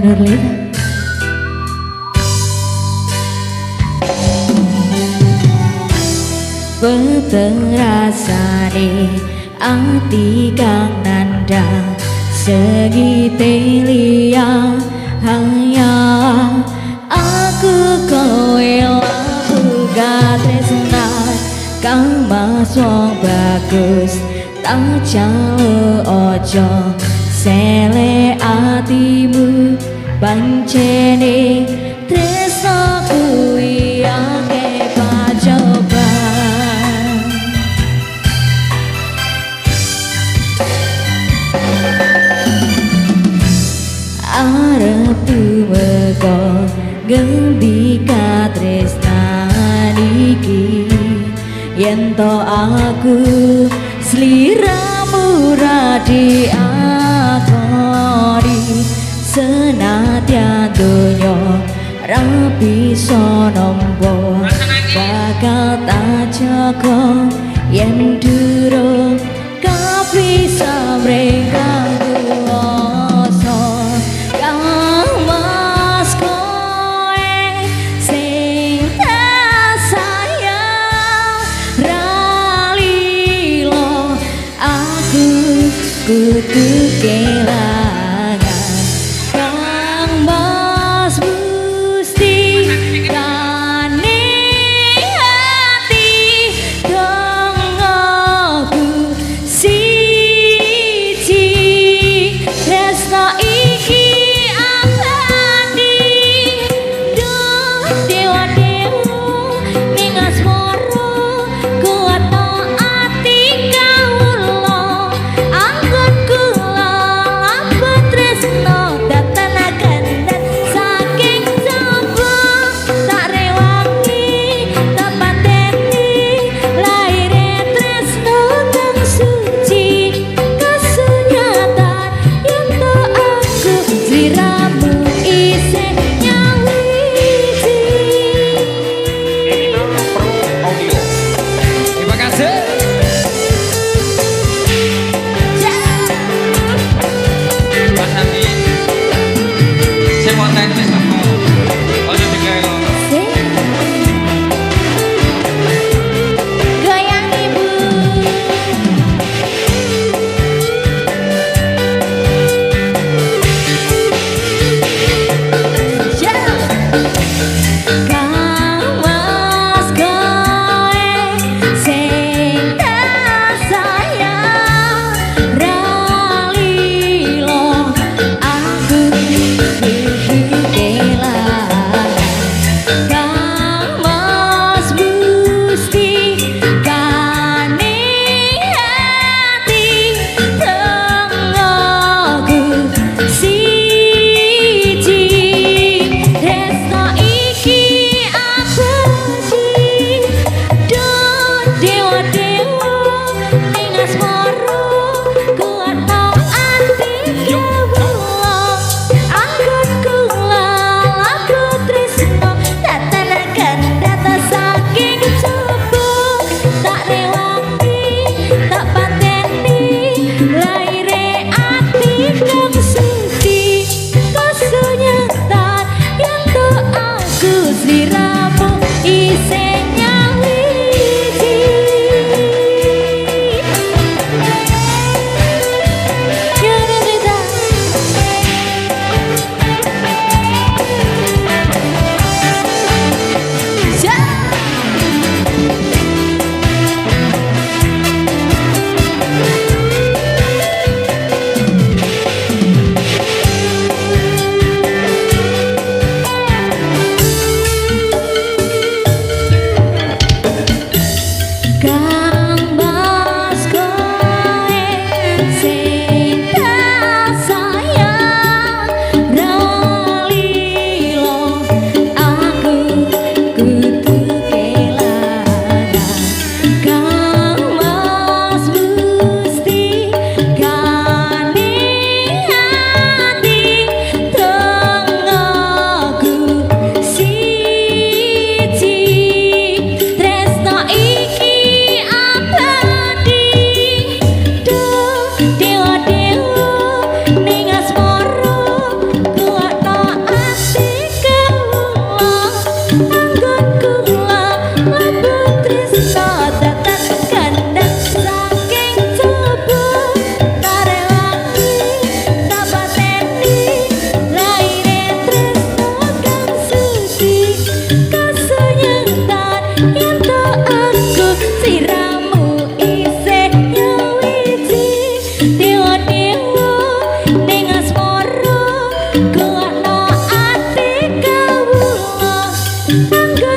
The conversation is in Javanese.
Nurlita. Peterasane ati kang nandang segite liya hanya aku kowe laku tresna kang mas wong bagus tak jalo ojo sele atimu pancene tresna kuwi akeh pacoban arep tumeka ngendika tresnan iki yen to aku sliramu radi akoni senadyan donya ra bisa nampa bakal tak jaga yen durung kapisa mereka kudu kelangan kang mas musti kane hati dong aku siji tresno iki abadi duh dewa dewa ning asmara kuat no ati kawula Angga